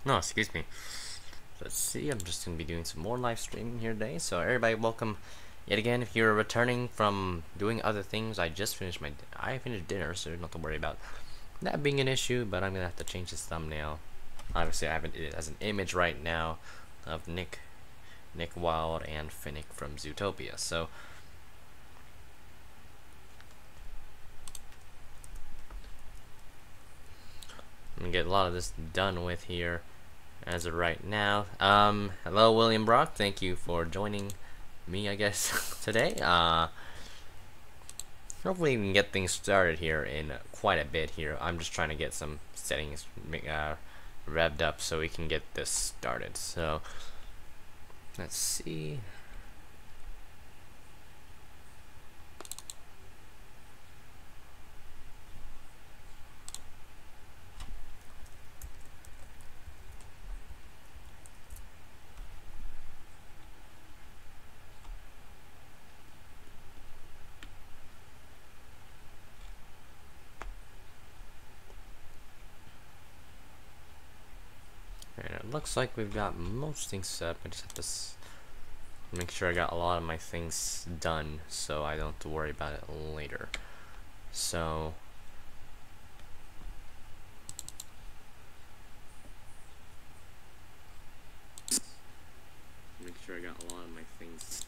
No, excuse me. Let's see, I'm just going to be doing some more live streaming here today. So everybody, welcome yet again. If you're returning from doing other things, I finished dinner, so not to worry about that being an issue. But I'm going to have to change this thumbnail. Obviously, I have it as an image right now of Nick Wilde and Finnick from Zootopia. So I'm going to get a lot of this done with here as of right now. Hello, William Brock. Thank you for joining me, I guess, today. Hopefully we can get things started here in quite a bit here. I'm just trying to get some settings revved up so we can get this started. So, let's see. And it looks like we've got most things set up. I just have to make sure I got a lot of my things done so I don't have to worry about it later. So make sure I got a lot of my things.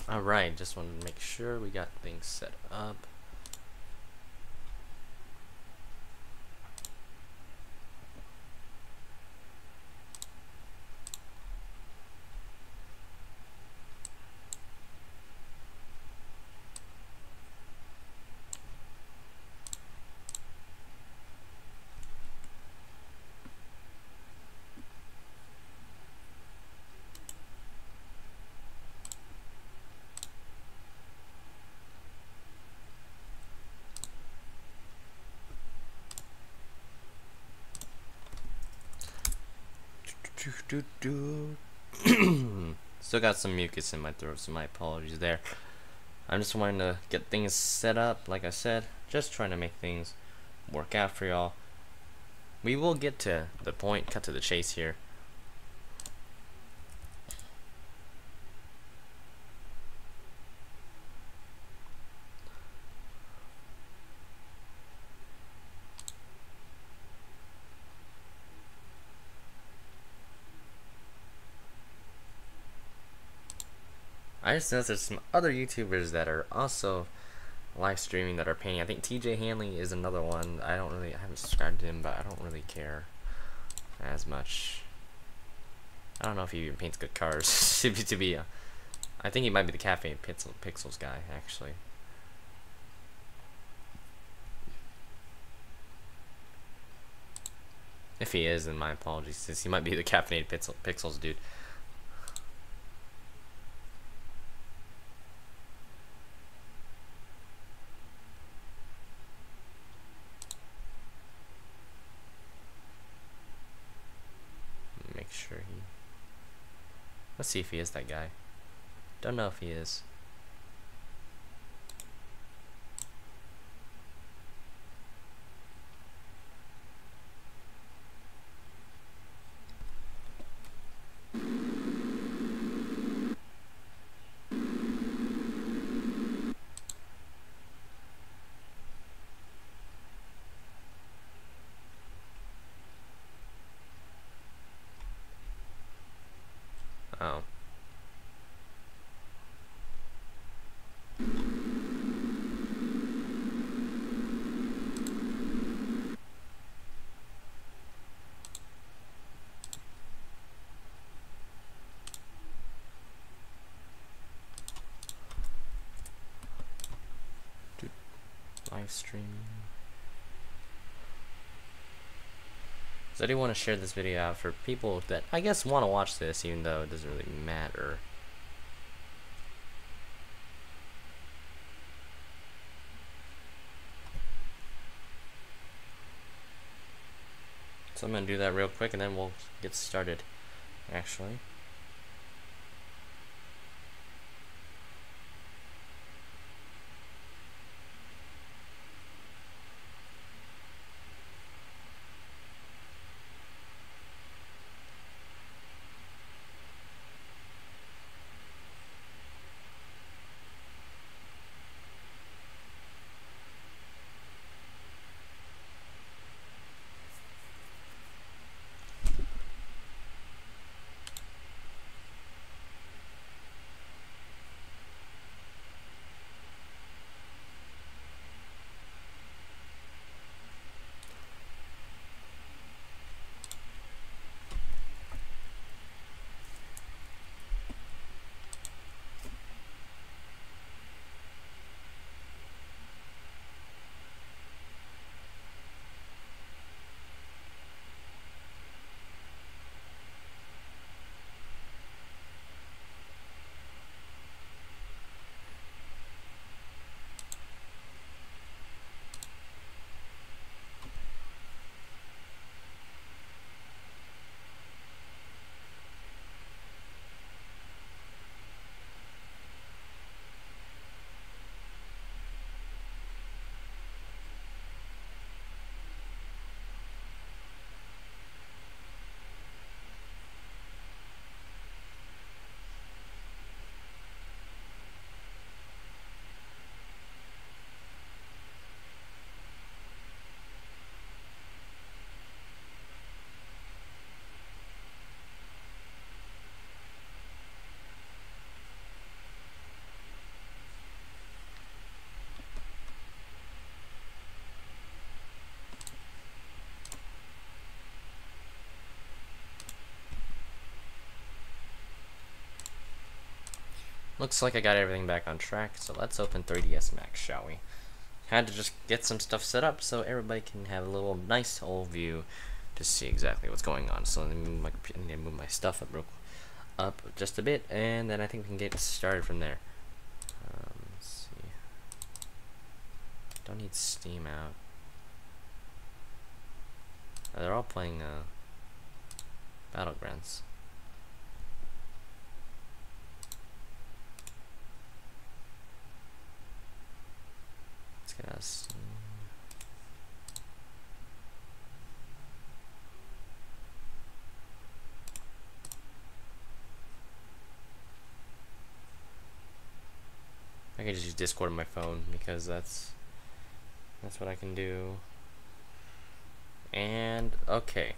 Alright, just wanted to make sure we got things set up. Still got some mucus in my throat, so my apologies there. I'm just wanting to get things set up, like I said, just trying to make things work out for y'all. We will get to the point, cut to the chase here. I just noticed there's some other YouTubers that are also live streaming that are painting. I think TJ Hanley is another one. I haven't subscribed to him, but I don't really care as much. I don't know if he even paints good cars. I think he might be the Cafe Pixels guy, actually. If he is, then my apologies, since he might be the Caffeinated Pixels dude. Make sure he... Let's see if he is that guy. Don't know if he is. Oh. Live streaming. So I do want to share this video out for people that I guess want to watch this, even though it doesn't really matter. So I'm gonna do that real quick and then we'll get started, actually. Looks like I got everything back on track, so let's open 3ds Max, shall we? Had to just get some stuff set up so everybody can have a little nice old view to see exactly what's going on. So let me move my stuff up just a bit, and then I think we can get started from there. Let's see. Don't need Steam out. They're all playing Battlegrounds. Let's get out of Steam. I can just use Discord on my phone because that's what I can do. And okay.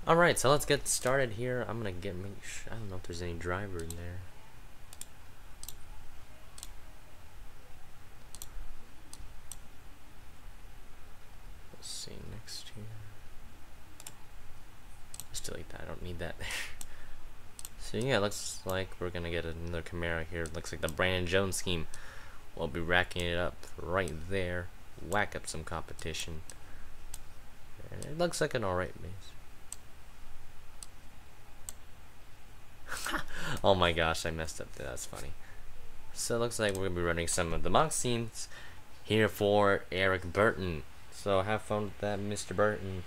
Alright, so let's get started here. I'm gonna I don't know if there's any driver in there. Let's see next here. Let's delete that, I don't need that. So yeah, looks like we're gonna get another Camaro here. Looks like the Brandon Jones scheme. We'll be racking it up right there. Whack up some competition. And it looks like an alright base. Oh my gosh, I messed up there. That's funny. So it looks like we're gonna be running some of the mock scenes here for Eric Burton. So have fun with that, Mr. Burton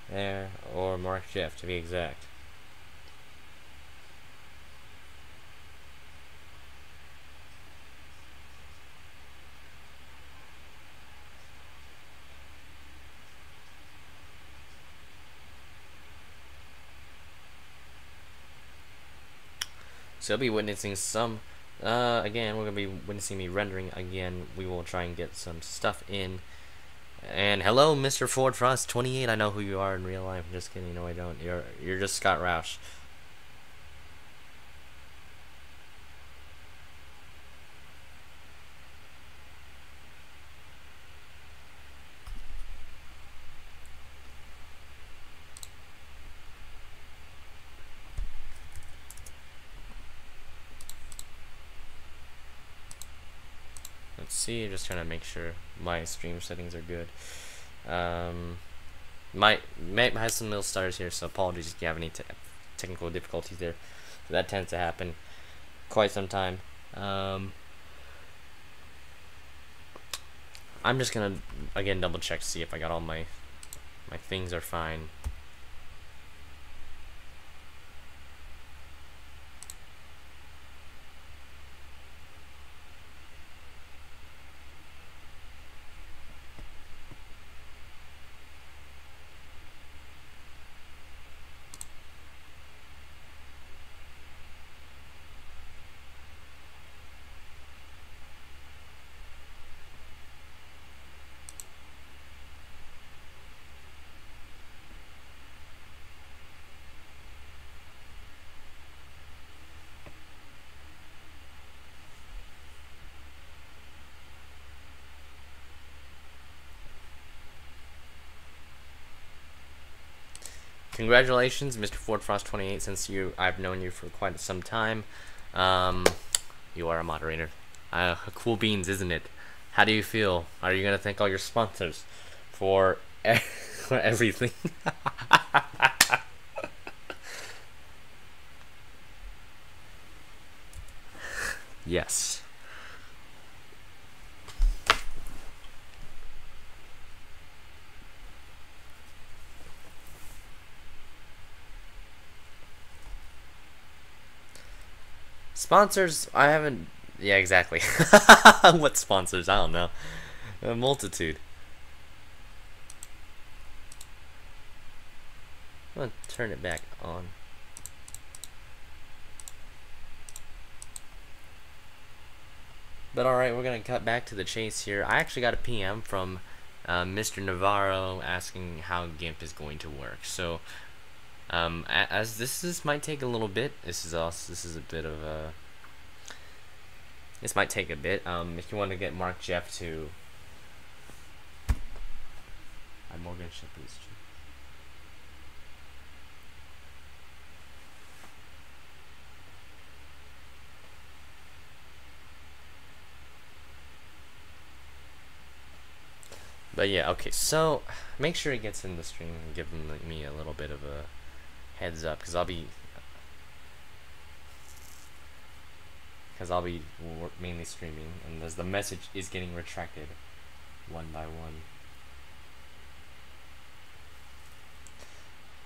there, or Mark Jeff to be exact. So you'll be witnessing some, again, we're going to be witnessing me rendering again. We will try and get some stuff in. And hello, Mr. Ford Frost 28. I know who you are in real life. I'm just kidding. No, I don't. You're just Scott Roush. Let's see, just trying to make sure my stream settings are good. Might have some little stars here, so apologies if you have any technical difficulties there. So that tends to happen quite some time. I'm just gonna again double check to see if I got all my things are fine. Congratulations, Mr. Ford Frost 28. Since I've known you for quite some time, you are a moderator. Cool beans, isn't it? How do you feel? Are you gonna thank all your sponsors for for everything? Yes. Sponsors, I haven't. Yeah, exactly. What sponsors? I don't know. A multitude. I'm gonna turn it back on. But alright, we're gonna cut back to the chase here. I actually got a PM from Mr. Navarro asking how GIMP is going to work. So, as this might take a little bit. This is a bit of a. This might take a bit. If you want to get Mark Jeff to. I'm Morgan Shepherd's. But yeah, okay, so make sure he gets in the stream and give him, me a little bit of a heads up, because I'll be mainly streaming, and as the message is getting retracted one by one.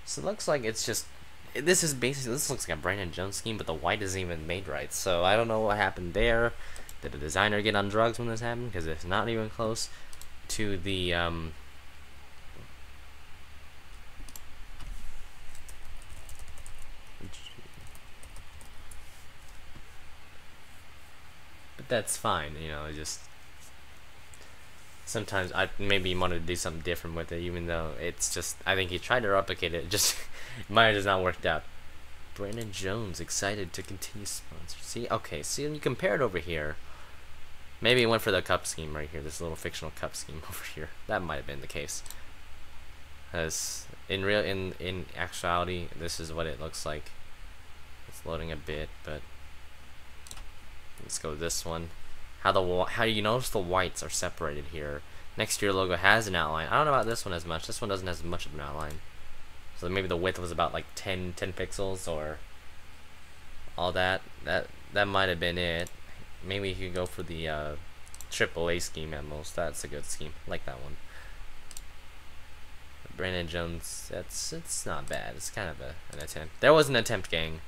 So it looks like it's just, this looks like a Brandon Jones scheme, but the white isn't even made right, so I don't know what happened there. Did the designer get on drugs when this happened? Because it's not even close to the but that's fine, you know. Just sometimes I maybe wanted to do something different with it, even though it's just, I think he tried to replicate it, just mine has not worked out. Brandon Jones excited to continue sponsor. See, okay, see, you compare it over here. Maybe it went for the cup scheme right here, this little fictional cup scheme over here. That might have been the case. As in actuality, this is what it looks like. It's loading a bit, but let's go with this one. How you notice the whites are separated here. Next to your logo has an outline. I don't know about this one as much. This one doesn't have as much of an outline. So maybe the width was about like 10 pixels or all that. That might have been it. Maybe you could go for the AAA scheme at most. That's a good scheme. I like that one. Brandon Jones, it's not bad. It's kind of an attempt. There was an attempt, gang.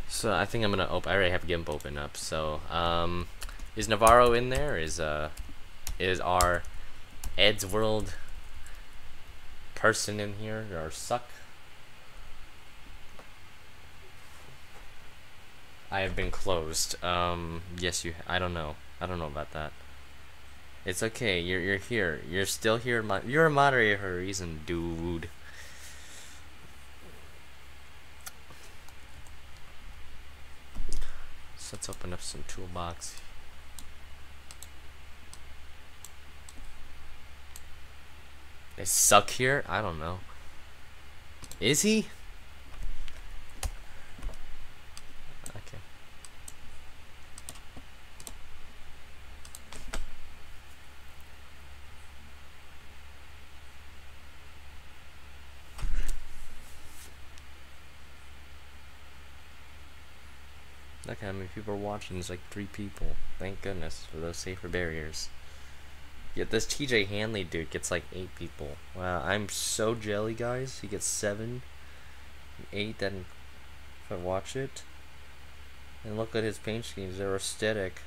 So I think I'm gonna open. I already have GIMP open up. So is Navarro in there? Is our Ed's World person in here or suck? I have been closed. Yes, I don't know. I don't know about that. It's okay. You're here. You're still here. You're a moderator for a reason, dude. So let's open up some toolbox. They suck here? I don't know. Is he? Okay. Look how many people are watching. There's like 3 people. Thank goodness for those safer barriers. Yet this TJ Hanley dude gets like 8 people. Wow, I'm so jelly, guys. He gets 7, 8. Then if I watch it, and look at his paint schemes, they're aesthetic.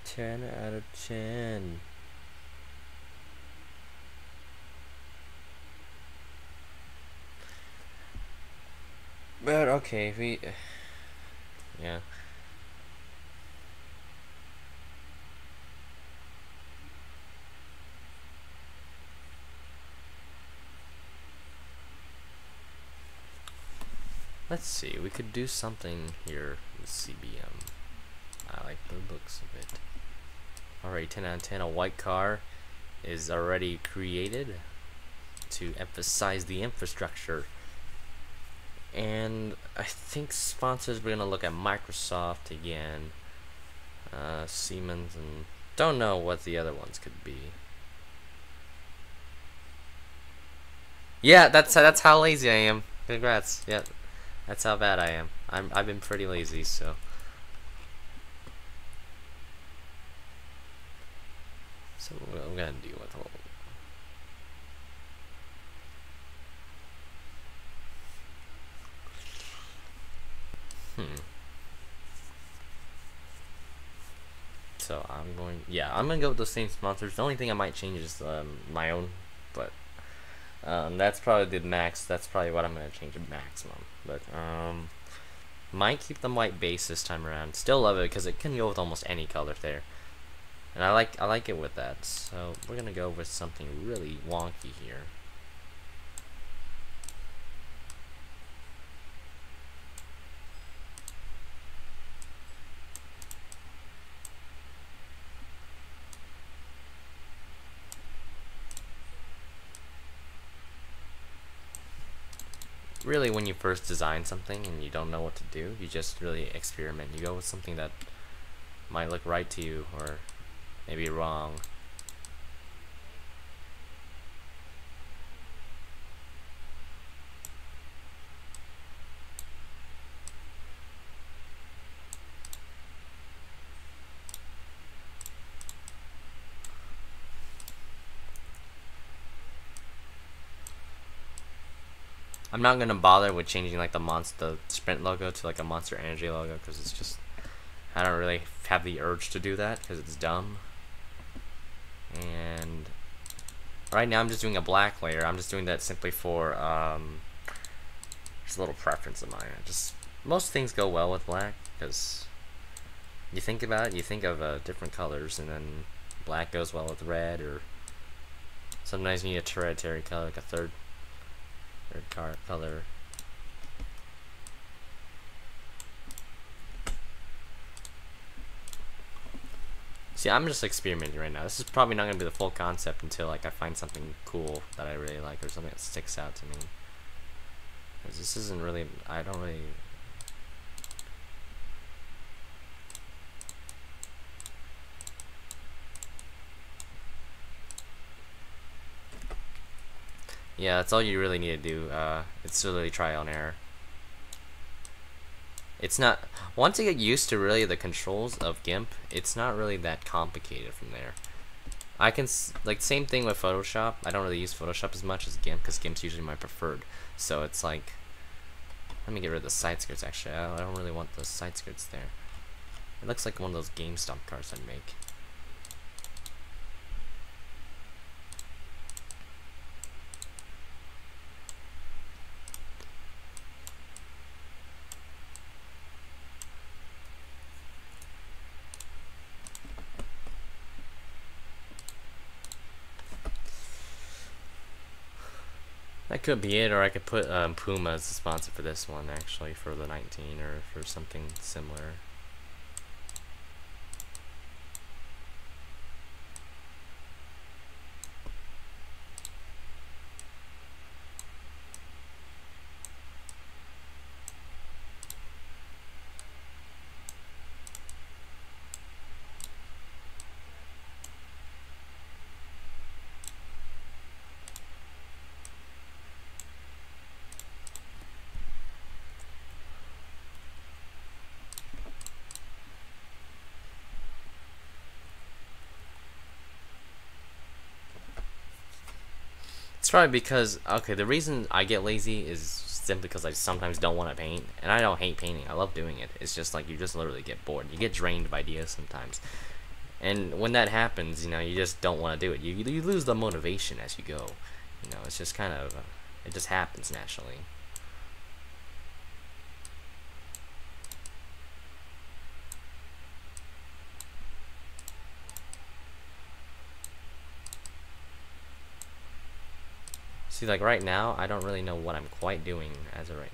10 out of 10. But okay, if we, yeah. Let's see, we could do something here with CBM. I like the looks of it. Alright, 10 out of 10. A white car is already created to emphasize the infrastructure. And I think sponsors, we're gonna look at Microsoft again, Siemens, and don't know what the other ones could be. Yeah, that's how lazy I am. Congrats. Yeah, that's how bad I am. I've been pretty lazy, so. So I'm gonna deal with all. So I'm gonna go with those same sponsors. The only thing I might change is my own, but that's probably the max. That's probably what I'm gonna change to maximum. But might keep them white base this time around. Still love it because it can go with almost any color there, and I like it with that. So we're gonna go with something really wonky here. Really, when you first design something and you don't know what to do, you just really experiment. You go with something that might look right to you or maybe wrong. I'm not gonna bother with changing like the Sprint logo to like a Monster Energy logo, because it's just, I don't really have the urge to do that because it's dumb. And right now I'm just doing a black layer. I'm just doing that simply for just a little preference of mine. Just most things go well with black because you think about it, you think of different colors, and then black goes well with red, or sometimes you need a hereditary color, like a third color. See, I'm just experimenting right now. This is probably not going to be the full concept until like I find something cool that I really like, or something that sticks out to me. Because this isn't really, I don't really... Yeah, that's all you really need to do. It's really trial and error. It's not, once you get used to really the controls of GIMP, it's not really that complicated from there. I can, like, same thing with Photoshop. I don't really use Photoshop as much as GIMP, because GIMP's usually my preferred. So it's like, let me get rid of the side skirts actually. I don't really want the side skirts there. It looks like one of those GameStop cars I'd make. That could be it, or I could put Puma as the sponsor for this one, actually, for the 19, or for something similar. It's probably because, okay, the reason I get lazy is simply because I sometimes don't want to paint, and I don't hate painting, I love doing it. It's just like you just literally get bored. You get drained of ideas sometimes. And when that happens, you know, you just don't want to do it. You lose the motivation as you go. You know, it's just kind of, it just happens naturally. See, like right now, I don't really know what I'm quite doing as of right.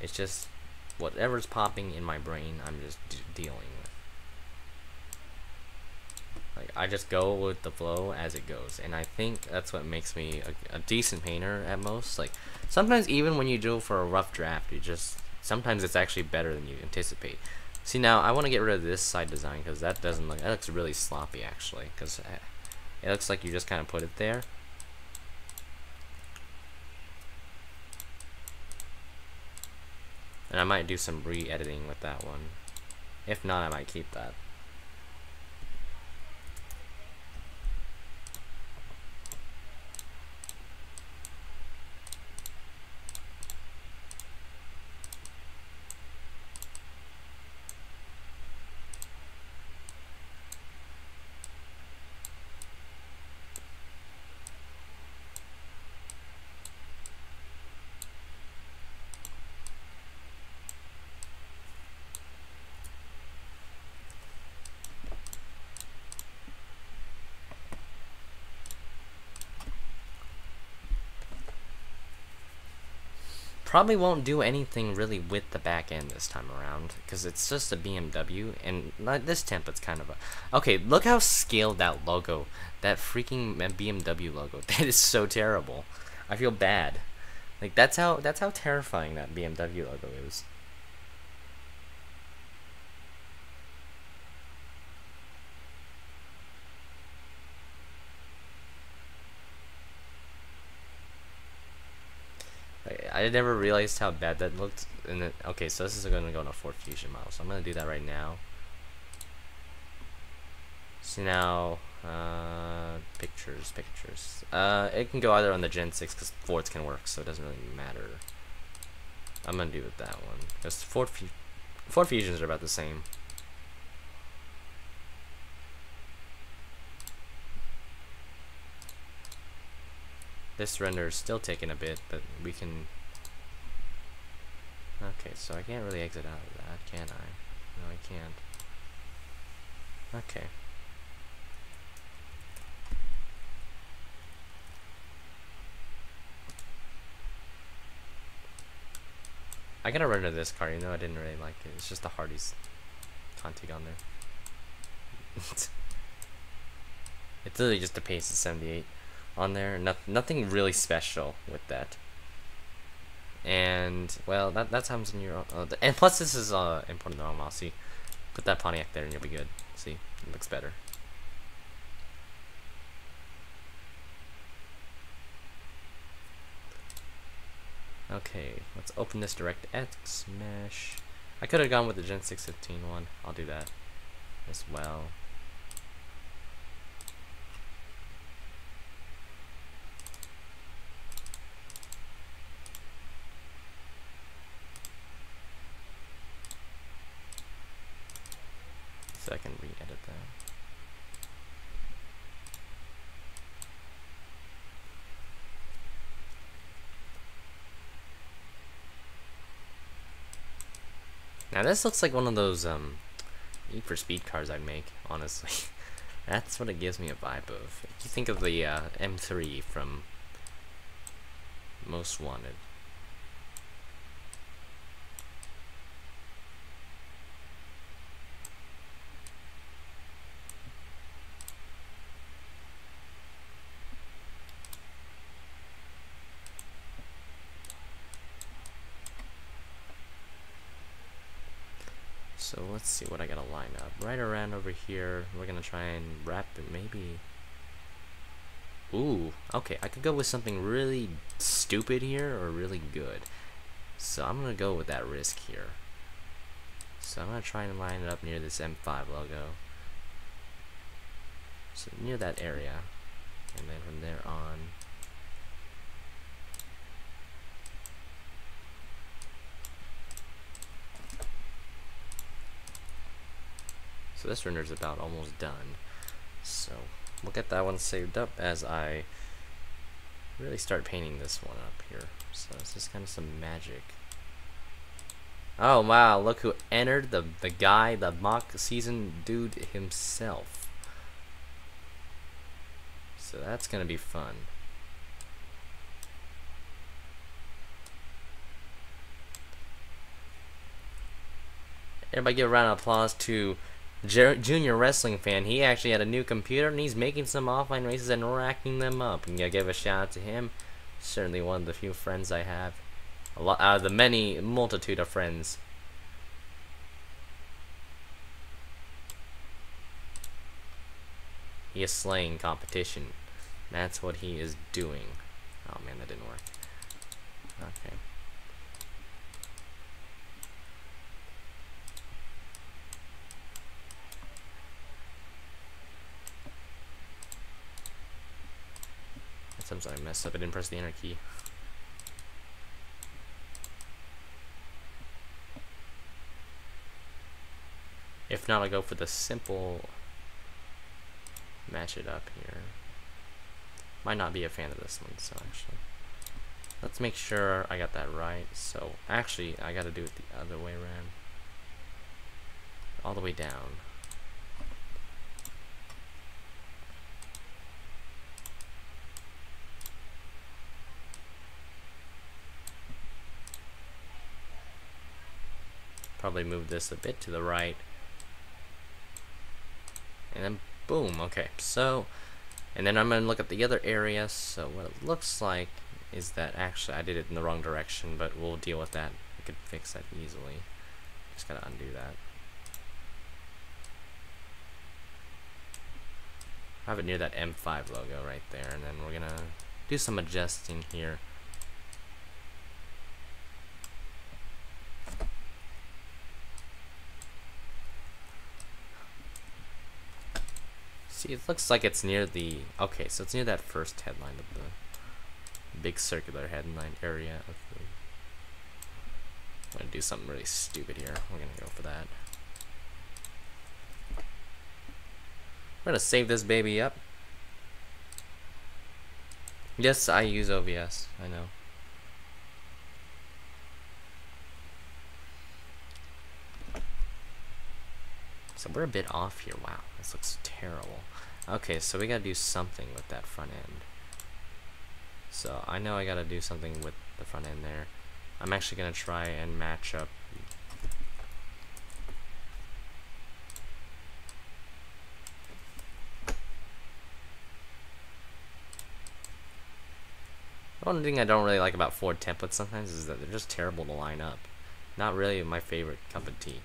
It's just whatever's popping in my brain, I'm just dealing with. Like, I just go with the flow as it goes, and I think that's what makes me a decent painter at most. Like, sometimes even when you do for a rough draft, sometimes it's actually better than you anticipate. See, now I want to get rid of this side design because that looks really sloppy actually, because it looks like you just kind of put it there. And I might do some re-editing with that one. If not, I might keep that. Probably won't do anything really with the back end this time around, because it's just a BMW, and this template's kind of a... Okay, look how scaled that logo, that freaking BMW logo, that is so terrible. I feel bad. Like, that's how terrifying that BMW logo is. I never realized how bad that looked. And then, okay, so this is going to go in a Ford Fusion model, so I'm going to do that right now. So now, Pictures. It can go either on the Gen 6 because Fords can work, so it doesn't really matter. I'm gonna do it with that one because Ford Fusions are about the same. This render is still taking a bit, but we can. Okay, so I can't really exit out of that, can I? No, I can't. Okay. I gotta render this car, I didn't really like it. It's just the Hardy's config on there. It's literally just a pace of 78 on there. Nothing really special with that. And well, that happens in your and plus this is important to normal. See, put that Pontiac there and you'll be good. See, it looks better. Okay, let's open this DirectX mesh. I could have gone with the Gen 615 one. I'll do that as well. So I can re-edit that. Now this looks like one of those Need for Speed cars I'd make, honestly. That's what it gives me a vibe of. If you think of the M3 from Most Wanted. So let's see what I gotta line up. Right around over here, we're gonna try and wrap it maybe. Ooh, okay, I could go with something really stupid here or really good. So I'm gonna go with that risk here. So I'm gonna try and line it up near this M5 logo. So near that area. And then from there on. So this render's about almost done. So we'll get that one saved up as I really start painting this one up here. So it's just kind of some magic. Oh wow, look who entered, the guy, the mock season dude himself. So that's gonna be fun. Everybody give a round of applause to Junior Wrestling Fan. He actually had a new computer and he's making some offline races and racking them up. And I give a shout out to him. Certainly one of the few friends I have. A lot out of the multitude of friends. He is slaying competition. That's what he is doing. Oh man, that didn't work. Okay. Sometimes I messed up. I didn't press the enter key. If not, I'll go for the simple match it up here. Might not be a fan of this one, so actually. Let's make sure I got that right. So actually, I gotta do it the other way around. All the way down. Probably move this a bit to the right. And then boom, okay. So, and then I'm gonna look at the other area. So what it looks like is that actually I did it in the wrong direction, but we'll deal with that. We could fix that easily. Just gotta undo that. I have it near that M5 logo right there, and then we're gonna do some adjusting here. See, it looks like it's near the, okay, so it's near that first headline of the big circular headline area of the, I'm gonna do something really stupid here. We're gonna go for that. We're gonna save this baby up. Yes, I use OBS, I know. So we're a bit off here. Wow, this looks terrible. Okay, so we gotta do something with that front end. So I know I gotta do something with the front end there. I'm actually gonna try and match up. One thing I don't really like about Ford templates sometimes is that they're just terrible to line up. Not really my favorite cup of tea.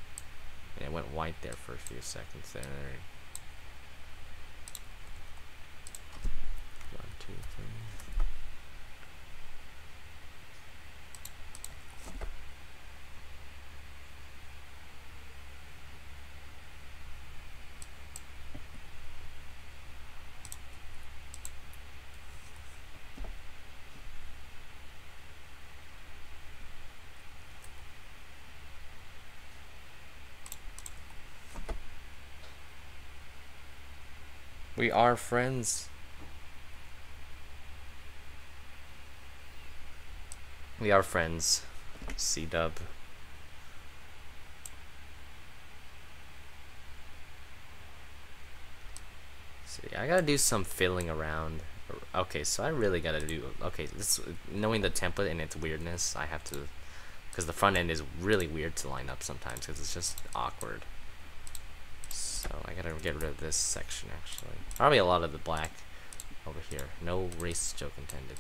And it went white there for a few seconds there. 1, 2, 3. We are friends. We are friends. C-dub. See, I gotta do some fiddling around. Okay, so I really gotta do. Okay, this, knowing the template and its weirdness, I have to, because the front end is really weird to line up sometimes because it's just awkward. So I gotta get rid of this section actually. Probably a lot of the black over here. No racist joke intended.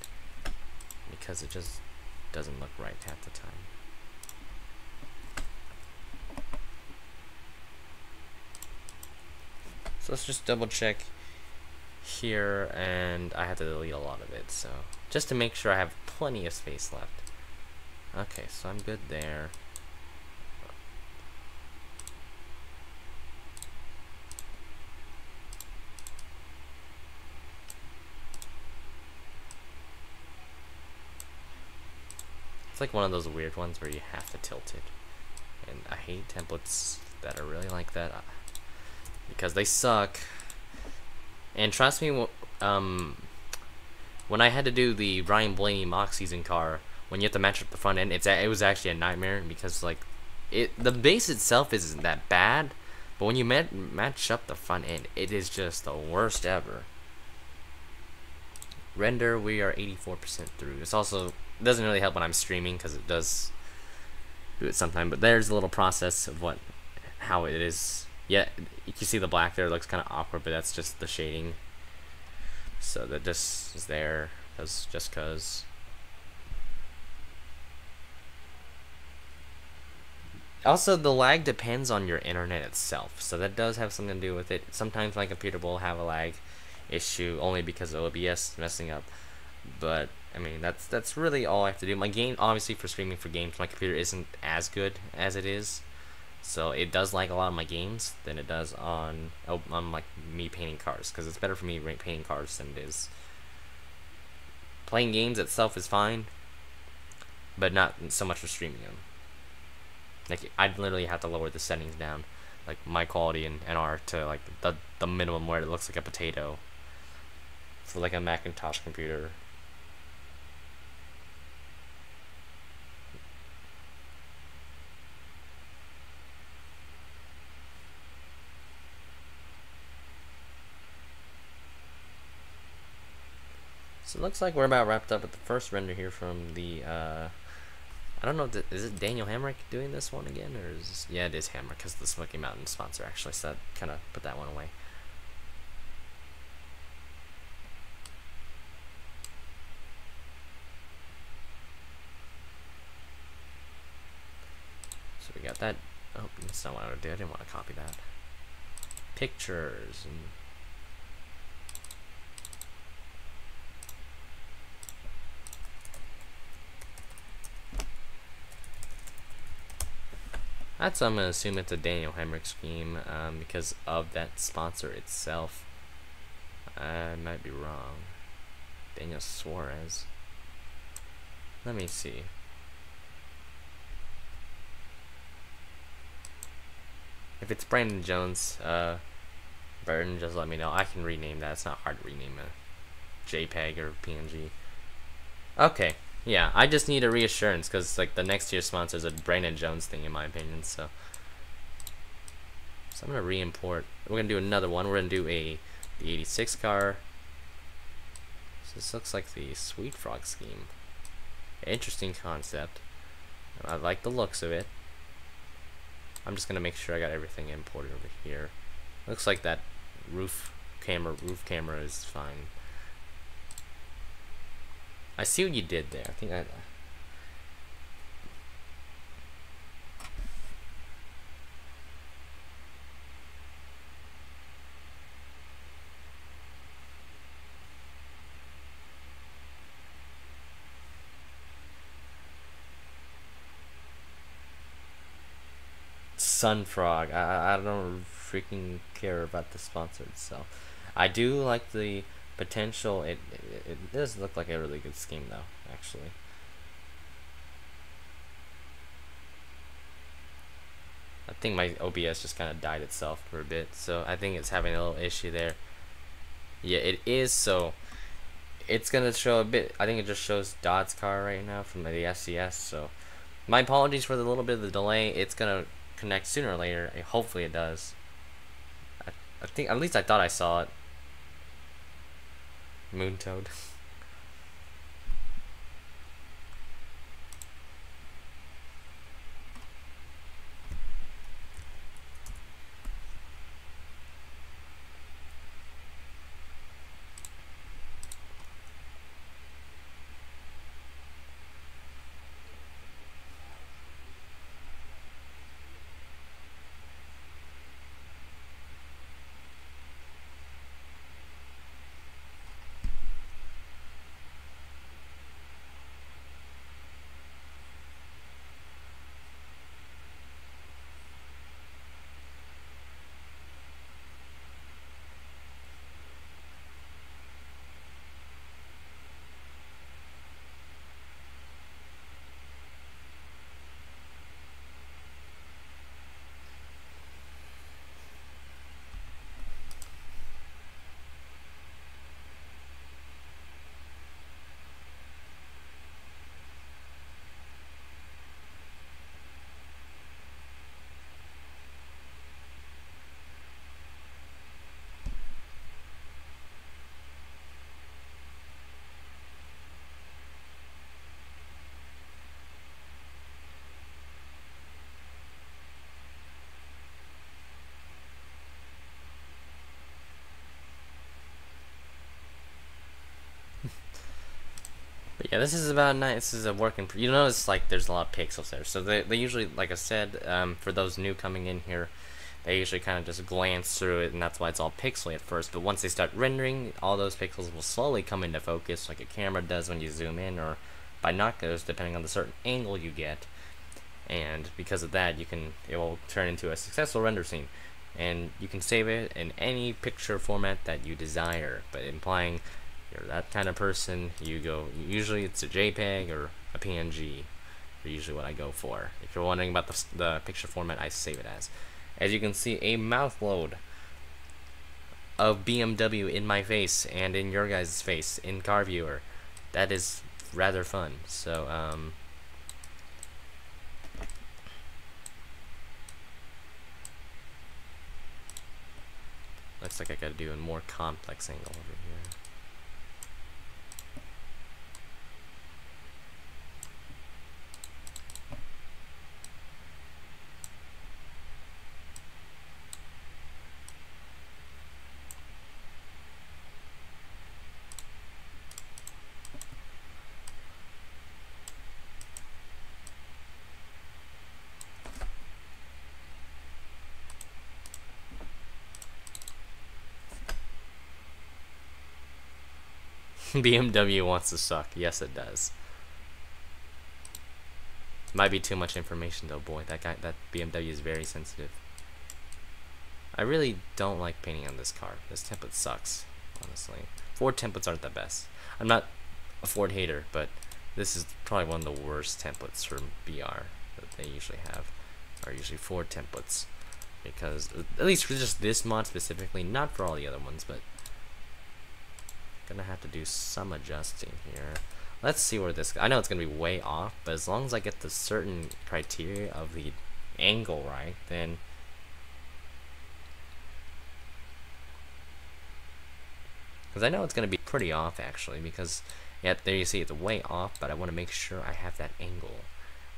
Because it just doesn't look right half the time. So let's just double check here, and I have to delete a lot of it, so just to make sure I have plenty of space left. Okay, so I'm good there. It's like one of those weird ones where you have to tilt it, and I hate templates that are really like that because they suck. And trust me, when I had to do the Ryan Blaney mock season car, when you have to match up the front end, it was actually a nightmare because like the base itself isn't that bad, but when you match up the front end, it is just the worst ever. Render, we are 84% through. It's also doesn't really help when I'm streaming because it does do it sometimes, but there's a little process of how it is. Yeah, you can see the black there, it looks kind of awkward, but that's just the shading. So that just is there just cause. Also, the lag depends on your internet itself, so that does have something to do with it. Sometimes my computer will have a lag issue only because of OBS messing up, but I mean that's really all I have to do. My game, obviously for streaming for games, my computer isn't as good as it is, so it does lag a lot of my games than it does on like me painting cars, because it's better for me painting cars than it is playing games. Itself is fine, but not so much for streaming them. Like I'd literally have to lower the settings down, like my quality in NR to like the minimum where it looks like a potato for like a Macintosh computer. So it looks like we're about wrapped up with the first render here from the I don't know, is it Daniel Hamrick doing this one again, or is this, yeah, it is Hamrick because the Smoky Mountain sponsor actually, so that kind of put that one away. So we got that. Oh, that's not what I would do. I didn't want to copy that. Pictures and I'm gonna assume it's a Daniel Hamrick scheme because of that sponsor itself. I might be wrong. Daniel Suarez. Let me see. If it's Brandon Jones, Burton, just let me know. I can rename that. It's not hard to rename a JPEG or PNG. Okay, yeah, I just need a reassurance because like the next year's sponsor is a Brandon Jones thing in my opinion. So I'm gonna re-import. We're gonna do another one. We're gonna do the 86 car. So this looks like the Sweet Frog scheme. Interesting concept. I like the looks of it. I'm just gonna make sure I got everything imported over here. Looks like that roof camera is fine. I see what you did there. I think I Sunfrog. I don't freaking care about the sponsor itself. I do like the potential. It does look like a really good scheme though, actually. I think my OBS just kind of died itself for a bit, so I think it's having a little issue there. Yeah, it is. So it's gonna show a bit. I think it just shows Dodd's car right now from the SCS. So my apologies for the little bit of the delay. It's gonna connect sooner or later. Hopefully it does. I think, at least I thought I saw it. Moon Toad. But yeah, this is about nice. This is a working. You notice like there's a lot of pixels there, so they usually, like I said, for those new coming in here, they usually kind of just glance through it, and that's why it's all pixely at first. But once they start rendering, all those pixels will slowly come into focus, like a camera does when you zoom in, or binoculars, depending on the certain angle you get. And because of that, it will turn into a successful render scene, and you can save it in any picture format that you desire. But implying you're that kind of person, usually it's a JPEG or a PNG, are usually what I go for. If you're wondering about the picture format, I save it as. As you can see, a mouth load of BMW in my face and in your guys' face in Car Viewer. That is rather fun. So, looks like I gotta do a more complex angle over here. BMW wants to suck. Yes, it does. Might be too much information though, boy. That BMW is very sensitive. I really don't like painting on this car. This template sucks. honestly. Ford templates aren't the best. I'm not a Ford hater, but this is probably one of the worst templates from BR that they usually have, are usually Ford templates. Because, at least for just this mod specifically, not for all the other ones, but gonna have to do some adjusting here. Let's see where this, I know it's gonna be way off, but as long as I get the certain criteria of the angle right, then because I know it's gonna be pretty off actually, because yeah, there you see it's way off, but I want to make sure I have that angle.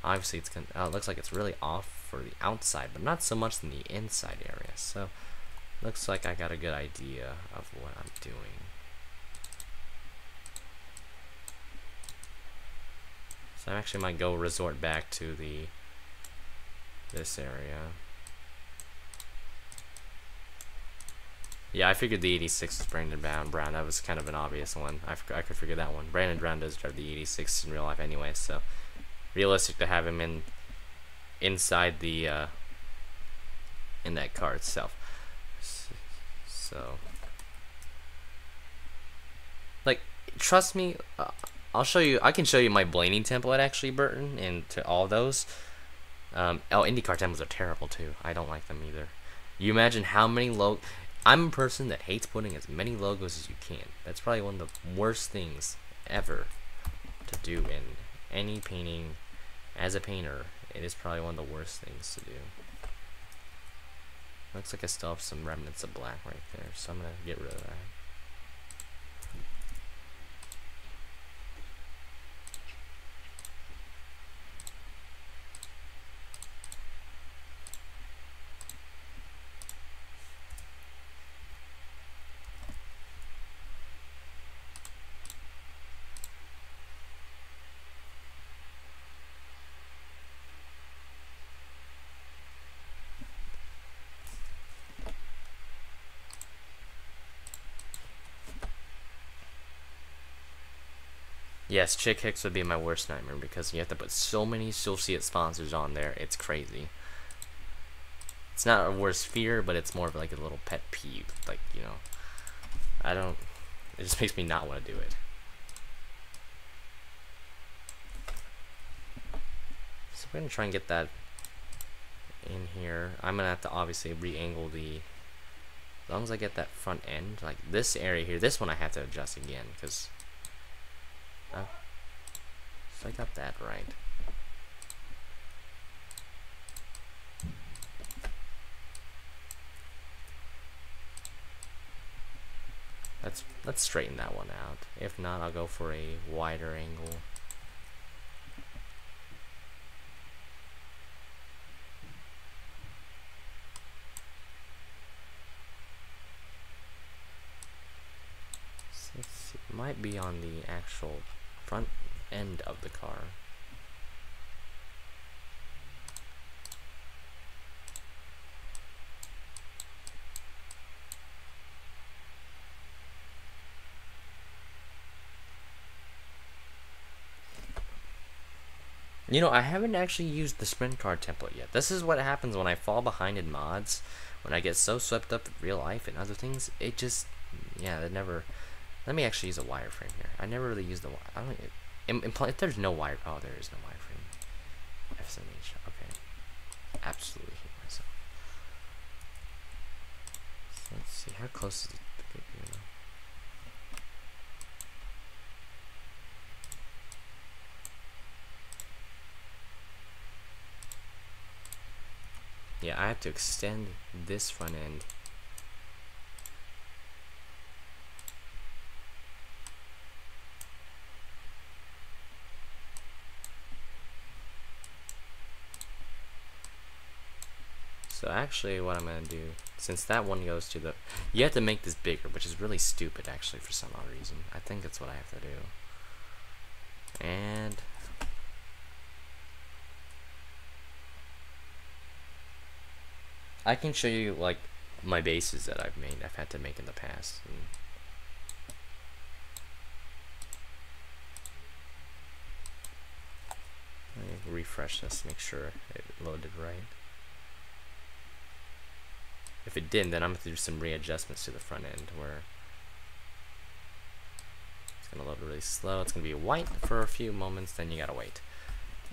Obviously it's gonna, it looks like it's really off for the outside, but not so much in the inside area. So looks like I got a good idea of what I'm doing. So I actually might go resort back to this area. Yeah, I figured the 86 was Brandon Brown. That was kind of an obvious one. I could figure that one. Brandon Brown does drive the 86 in real life anyway, so realistic to have him inside the in that car itself. So, like, trust me, I'll show you. I can show you my Blaney template actually, Burton, and to all those. Indycar templates are terrible too. I don't like them either. You imagine how many I'm a person that hates putting as many logos as you can. That's probably one of the worst things ever to do in any painting. As a painter, it is probably one of the worst things to do. Looks like I still have some remnants of black right there, so I'm gonna get rid of that. Yes, Chick Hicks would be my worst nightmare because you have to put so many associate sponsors on there. It's crazy. It's not a worst fear, but it's more of like a little pet peeve. Like, you know, it just makes me not want to do it. So we're going to try and get that in here. I'm going to have to obviously re-angle as long as I get that front end, like this area here, this one I have to adjust again because so I got that right. Let's straighten that one out. If not, I'll go for a wider angle. So let's see. It might be on the actual front end of the car. You know, I haven't actually used the sprint car template yet. This is what happens when I fall behind in mods. When I get so swept up in real life and other things, it just, yeah, it never. Let me actually use a wireframe here. I never really use the. I don't. If there's no wire, oh, there is no wireframe. FSMH. Okay. Absolutely hate myself. So let's see. How close is it? Yeah, I have to extend this front end. So actually what I'm going to do, since that one goes to the, you have to make this bigger, which is really stupid actually for some odd reason. I think that's what I have to do. And I can show you like my bases that I've had to make in the past. And let me refresh this, make sure it loaded right. If it didn't, then I'm going to do some readjustments to the front end where gonna load really slow. It's gonna be white for a few moments, then you gotta wait.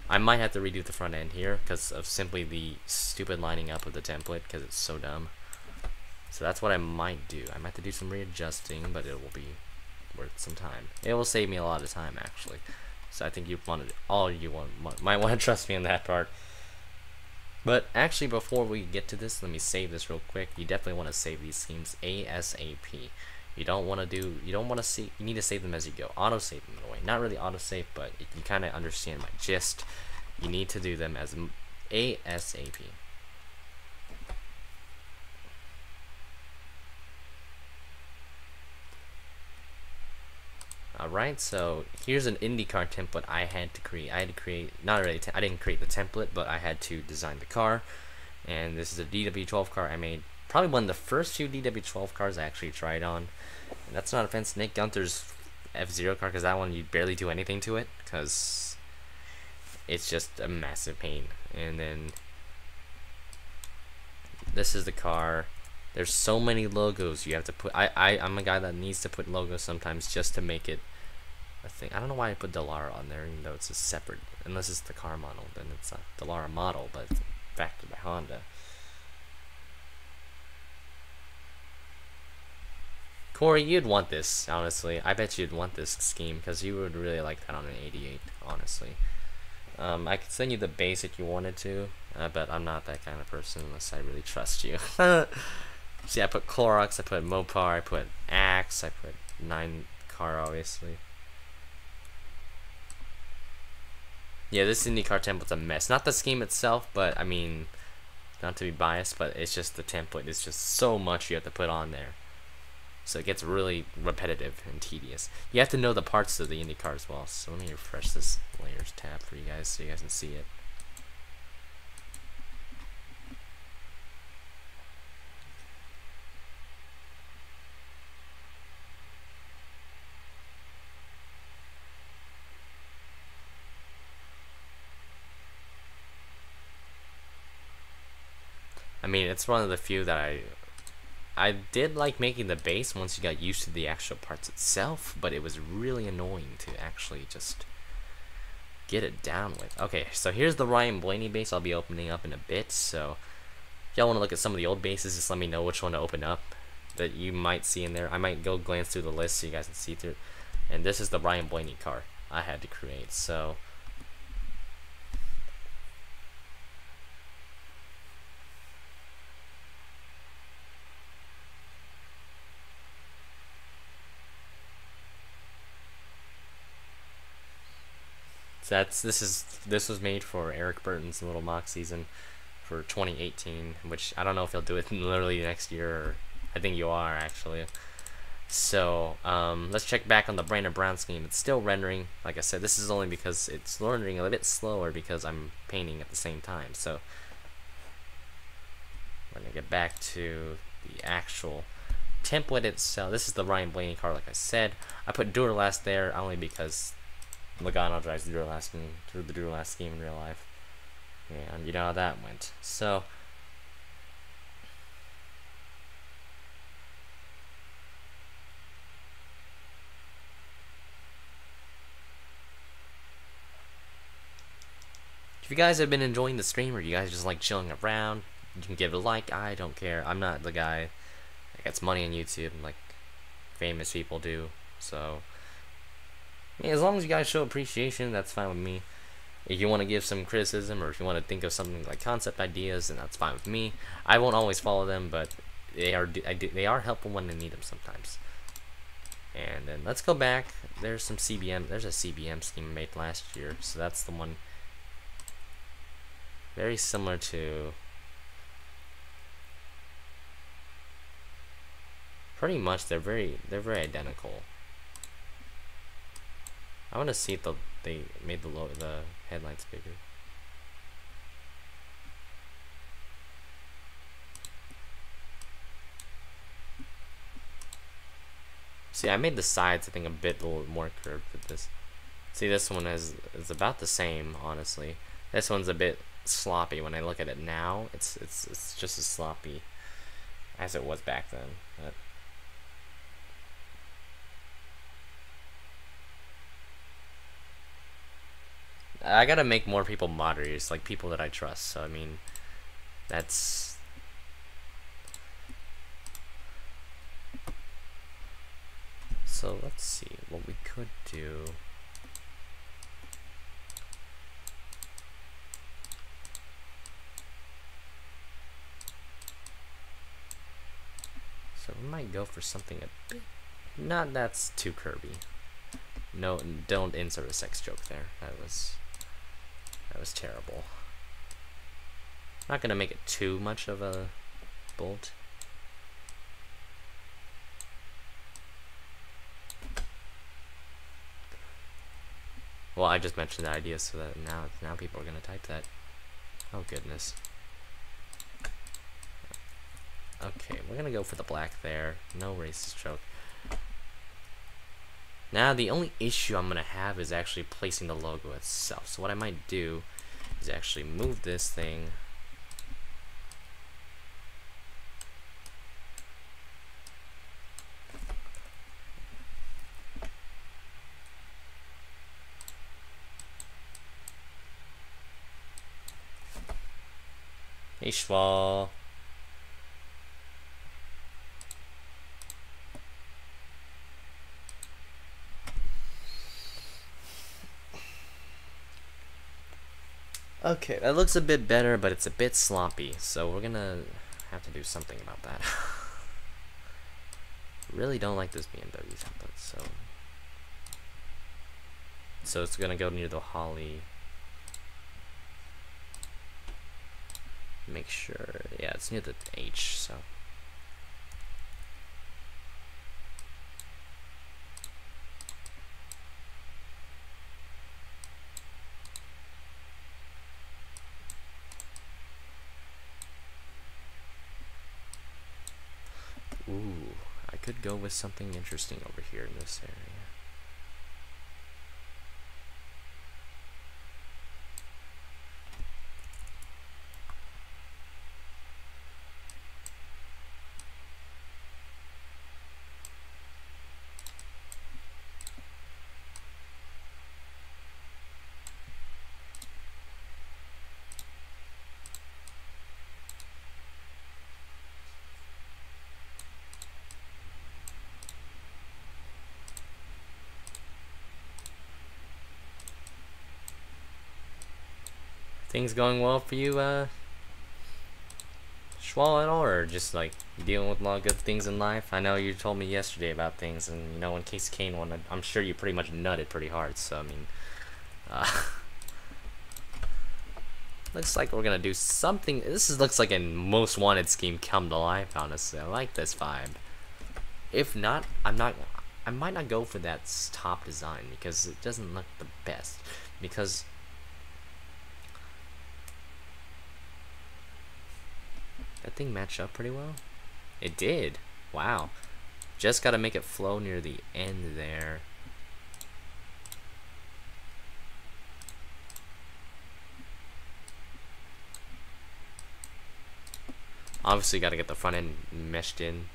I might have to redo the front end here because of simply the stupid lining up of the template because it's so dumb. So that's what I might do. I might have to do some readjusting, but it will be worth some time. It will save me a lot of time actually. So I think might want to trust me on that part. But actually, before we get to this, let me save this real quick. You definitely want to save these schemes ASAP. You need to save them as you go. Auto save them in a way. Not really auto save, but if you kind of understand my gist, you need to do them as ASAP. Alright, so here's an Indycar template I had to create. I didn't create the template, but I had to design the car. And this is a DW12 car I made. Probably one of the first few DW12 cars I actually tried on. And that's not offense to Nick Gunther's F-Zero car, because that one you barely do anything to it, because it's just a massive pain. And then this is the car. There's so many logos you have to put. I'm a guy that needs to put logos sometimes just to make it a thing. I don't know why I put Dallara on there, even though it's a separate, unless it's the car model, then it's a Dallara model, but it's backed by Honda. Corey, you'd want this, honestly. I bet you'd want this scheme, because you would really like that on an 88, honestly. I could send you the base if you wanted to, but I'm not that kind of person unless I really trust you. See, I put Clorox, I put Mopar, I put Axe, I put 9 car, obviously. Yeah, this Indycar template's a mess. Not the scheme itself, but I mean, not to be biased, but it's just the template is just so much you have to put on there. So it gets really repetitive and tedious. You have to know the parts of the IndyCar as well. So let me refresh this layers tab for you guys so you guys can see it. I mean, it's one of the few that I did like making the base once you got used to the actual parts itself, but it was really annoying to actually just get it down with. Okay, so here's the Ryan Blaney base I'll be opening up in a bit, so if y'all want to look at some of the old bases, just let me know which one to open up that you might see in there. I might go glance through the list so you guys can see through. And this is the Ryan Blaney car I had to create, so this was made for Eric Burton's Little Mock season for 2018, which I don't know if he'll do it literally next year, or I think you are actually. So let's check back on the Brandon Brown scheme. It's still rendering. Like I said, this is only because it's rendering a little bit slower because I'm painting at the same time. So we're gonna get back to the actual template itself. This is the Ryan Blaney car, like I said. I put Duralast there only because Logano drives the Duralast scheme in real life, and you know how that went. So if you guys have been enjoying the stream, or you guys just like chilling around, you can give it a like. I don't care. I'm not the guy that gets money on YouTube like famous people do. So yeah, as long as you guys show appreciation, that's fine with me. If you want to give some criticism, or if you want to think of something like concept ideas, then that's fine with me. I won't always follow them, but they are helpful when I need them sometimes. And then let's go back. There's some CBM. There's a CBM scheme made last year, so that's the one. Very similar to. Pretty much, they're very identical. I want to see if they made the headlights bigger. See, I made the sides, I think, a little more curved with this. See, this one is about the same, honestly. This one's a bit sloppy when I look at it now. It's just as sloppy as it was back then. But I gotta make more people moderators, like people that I trust. So I mean, that's. So let's see what we could do. So we might go for something a bit, not that's too curvy. No, don't insert a sex joke there. That was terrible. Not gonna make it too much of a bolt. Well, I just mentioned the idea so that now people are gonna type that. Oh goodness. Okay, we're gonna go for the black there. No racist joke. Now the only issue I'm gonna have is actually placing the logo itself. So what I might do is actually move this thing. Hey Schwal. Okay, that looks a bit better, but it's a bit sloppy, so we're gonna have to do something about that. Really don't like this BMW template, so it's gonna go near the holly. Make sure, yeah, it's near the H, so. Ooh, I could go with something interesting over here in this area. Things going well for you, Schwal at all, or just like dealing with a lot of good things in life? I know you told me yesterday about things, and you know, in Case Kane one, I'm sure you pretty much nutted pretty hard. So I mean, looks like we're gonna do something. Looks like a Most Wanted scheme come to life. Honestly, I like this vibe. If not, I might not go for that top design because it doesn't look the best. Because that thing matched up pretty well. It did. Wow. Just gotta make it flow near the end there. Obviously gotta get the front end meshed in.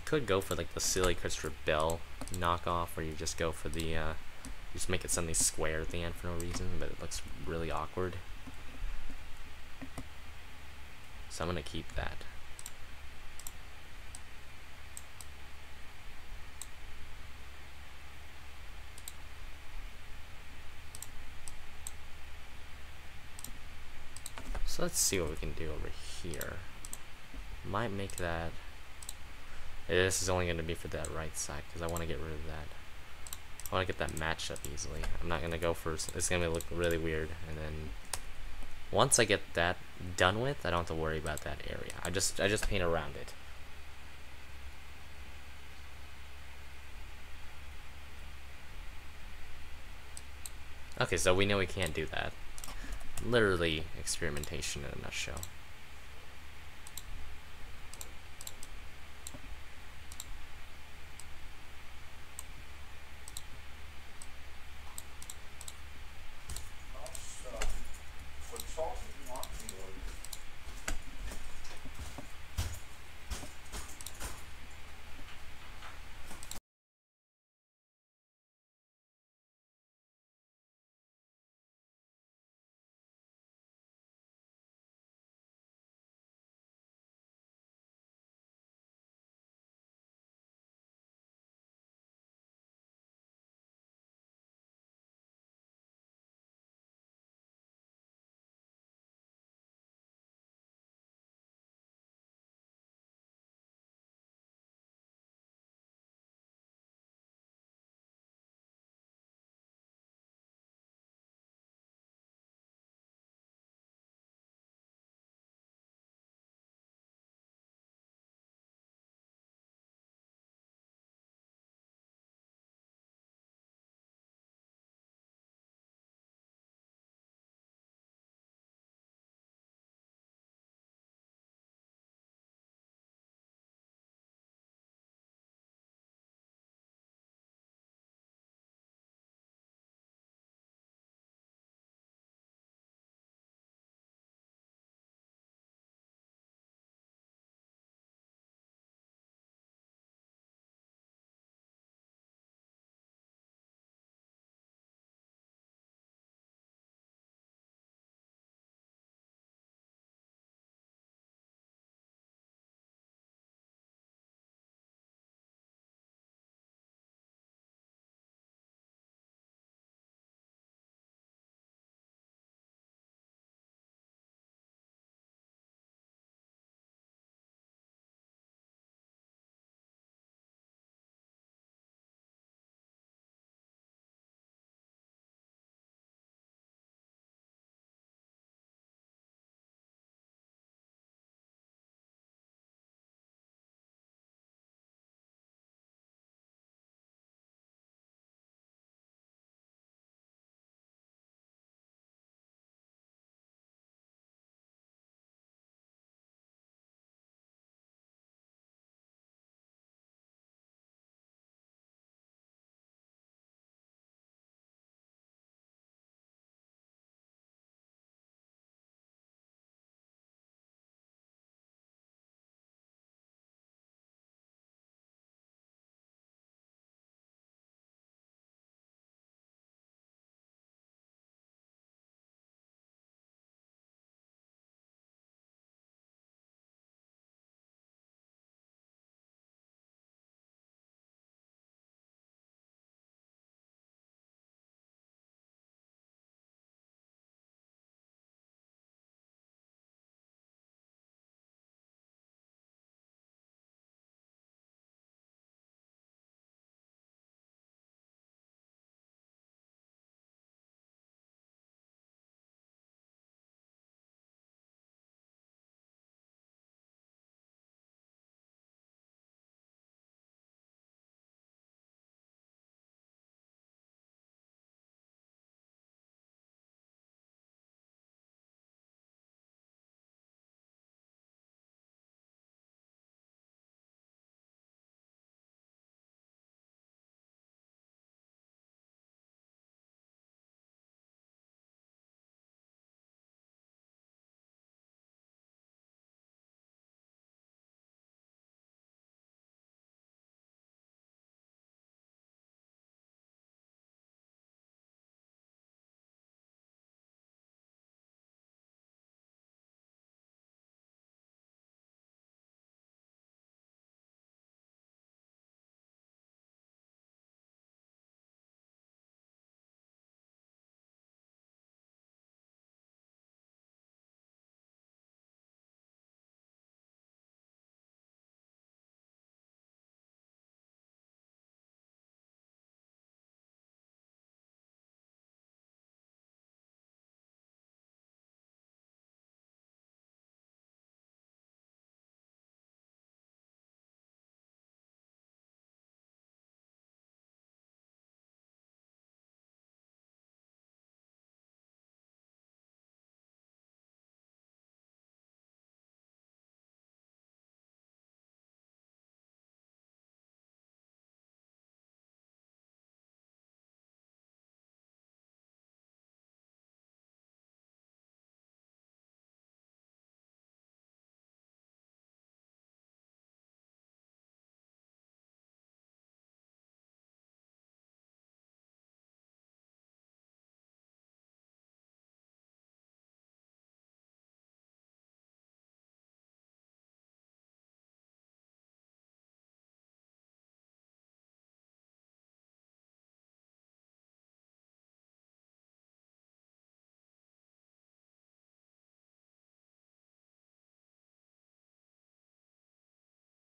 Could go for like the silly Christopher Bell knockoff, where you just go for the you just make it suddenly square at the end for no reason, but it looks really awkward. So I'm gonna keep that. So let's see what we can do over here. Might make that. This is only going to be for that right side because I want to get rid of that. I want to get that matched up easily. I'm not going to go for, it's going to look really weird, and then once I get that done with, I don't have to worry about that area. I just paint around it. Okay, so we know we can't do that. Literally experimentation in a nutshell.